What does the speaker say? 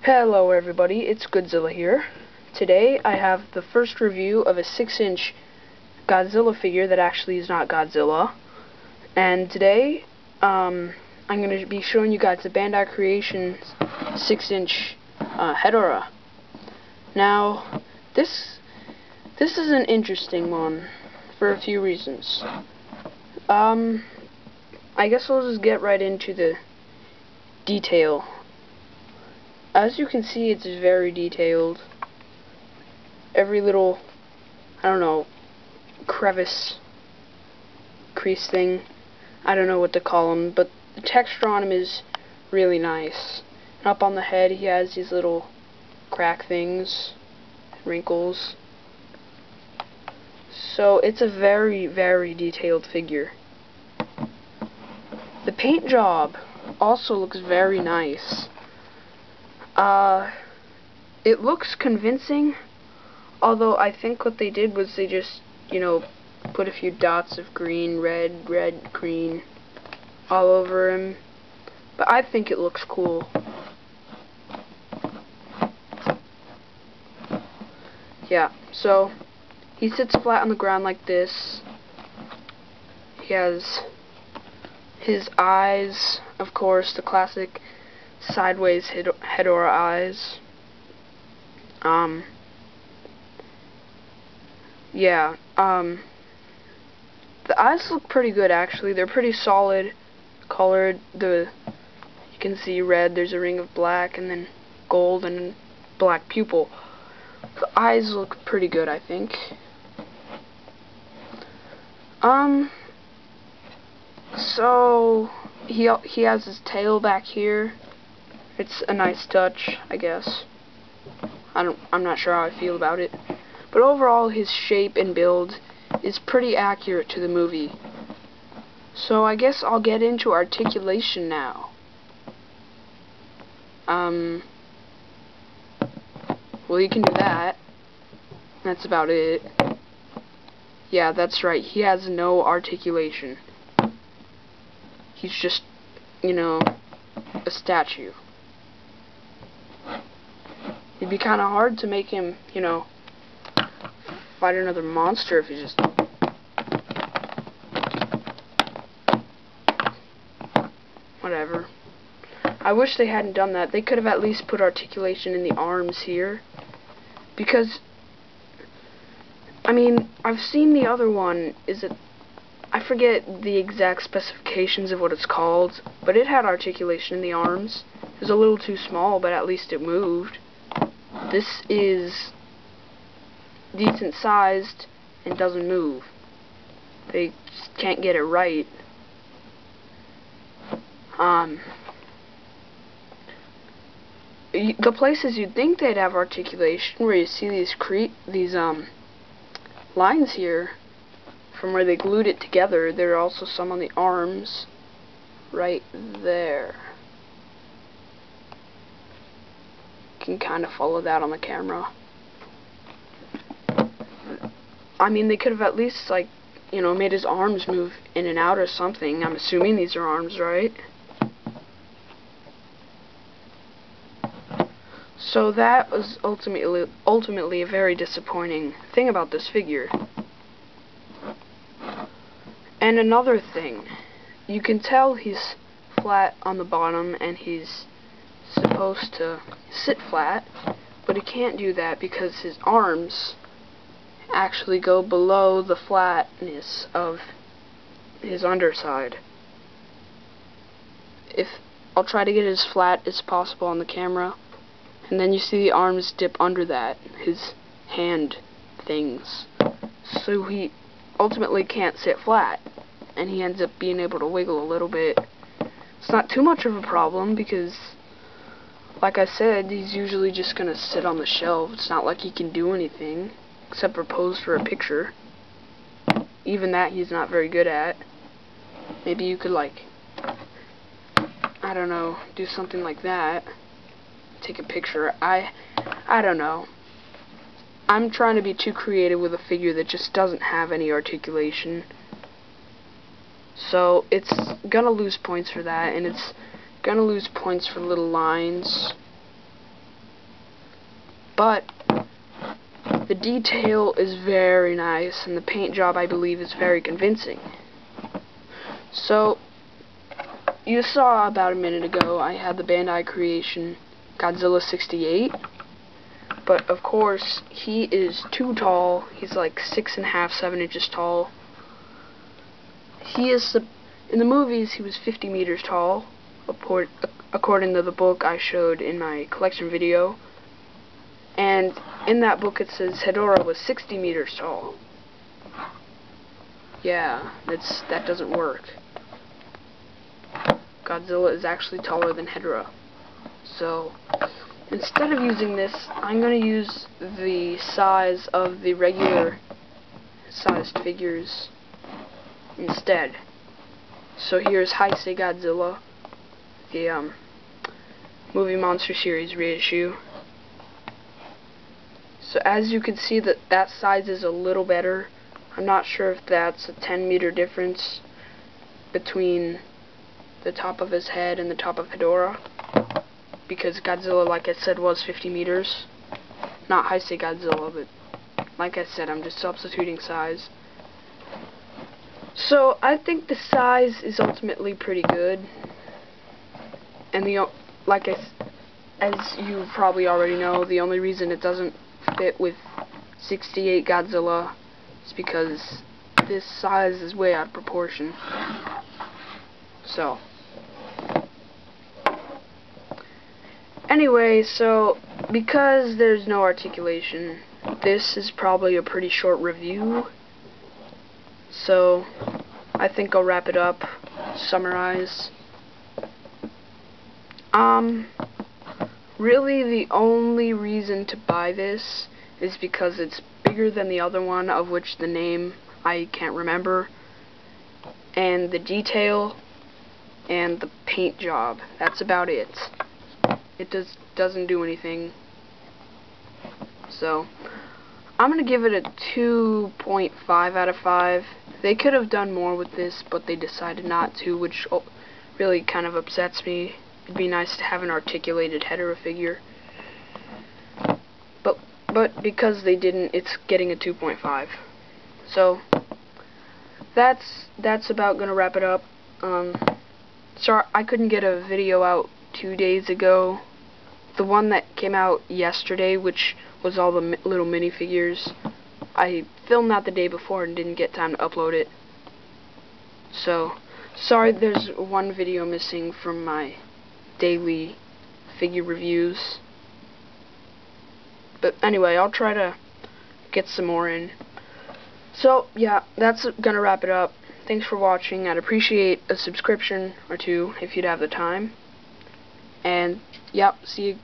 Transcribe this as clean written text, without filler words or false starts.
Hello everybody, it's Godzilla here. Today I have the first review of a 6-inch Godzilla figure that actually is not Godzilla. And today I'm going to be showing you guys the Bandai Creation 6-inch Hedora. Now, this is an interesting one for a few reasons. I guess we'll just get right into the detail. As you can see, it's very detailed. Every little, I don't know, crevice, crease thing, I don't know what to call them, but the texture on him is really nice. And up on the head, he has these little crack things, wrinkles. So it's a very, very detailed figure. The paint job also looks very nice. It looks convincing, although I think what they did was they just, put a few dots of green, red, green all over him. But I think it looks cool. Yeah, so he sits flat on the ground like this. He has his eyes, of course, the classic sideways Hedora eyes. The eyes look pretty good actually. They're pretty solid colored. You can see red, there's a ring of black, and then gold and black pupil. The eyes look pretty good, I think. So he has his tail back here. It's a nice touch, I guess. I'm not sure how I feel about it. But overall, his shape and build is pretty accurate to the movie. So I guess I'll get into articulation now. Well, you can do that. That's about it. Yeah, that's right. He has no articulation. He's just, a statue. It'd be kind of hard to make him, fight another monster if he just... Whatever. I wish they hadn't done that. They could have at least put articulation in the arms here. Because, I've seen the other one. I forget the exact specifications of what it's called, but it had articulation in the arms. It was a little too small, but at least it moved. This is decent sized and doesn't move. They just can't get it right. The places you'd think they'd have articulation, where you see these lines here from where they glued it together, there are also some on the arms right there. Can kind of follow that on the camera. They could have at least, made his arms move in and out or something. I'm assuming these are arms, right? So that was ultimately a very disappointing thing about this figure. And another thing, you can tell he's flat on the bottom and he's supposed to sit flat, but he can't do that because his arms actually go below the flatness of his underside. I'll try to get it as flat as possible on the camera, and then you see the arms dip under that, his hand things. So he ultimately can't sit flat, and he ends up being able to wiggle a little bit. It's not too much of a problem because, like I said, he's usually just going to sit on the shelf. It's not like he can do anything except for pose for a picture. Even that he's not very good at. Maybe you could, I don't know, do something like that. Take a picture. I don't know. I'm trying to be too creative with a figure that just doesn't have any articulation. So it's gonna lose points for that, and it's gonna lose points for little lines. but the detail is very nice, and the paint job, I believe, is very convincing. So, you saw about a minute ago, I had the Bandai Creation Godzilla 68, but of course, he is too tall. He's like 6.5, 7 inches tall. He is, in the movies, he was 50 meters tall, according to the book I showed in my collection video. And in that book it says Hedora was 60 meters tall. Yeah, that doesn't work. Godzilla is actually taller than Hedora. So, instead of using this, I'm going to use the size of the regular sized figures instead. So here's Heisei Godzilla, the movie Monster Series reissue. So as you can see, that size is a little better. I'm not sure if that's a 10-meter difference between the top of his head and the top of Hedora, because Godzilla, like I said, was 50 meters. Not Heisei Godzilla, but like I said, I'm just substituting size. So I think the size is ultimately pretty good, and as you probably already know, the only reason it doesn't fit with 68 Godzilla is because this size is way out of proportion. So anyway, so because there's no articulation, this is probably a pretty short review. So I think I'll wrap it up, summarize. Really the only reason to buy this is because it's bigger than the other one, of which the name I can't remember, and the detail and the paint job. That's about it. It doesn't do anything. So I'm gonna give it a 2.5 out of 5. They could have done more with this, but they decided not to, which really kind of upsets me. It'd be nice to have an articulated Hedora figure, but because they didn't, it's getting a 2.5. So that's about gonna wrap it up. Sorry I couldn't get a video out 2 days ago. The one that came out yesterday, which was all the little minifigures, I filmed that the day before and didn't get time to upload it. So sorry, there's one video missing from my daily figure reviews. But anyway, I'll try to get some more in. So yeah, that's gonna wrap it up. Thanks for watching. I'd appreciate a subscription or two if you'd have the time. And yep, see you guys.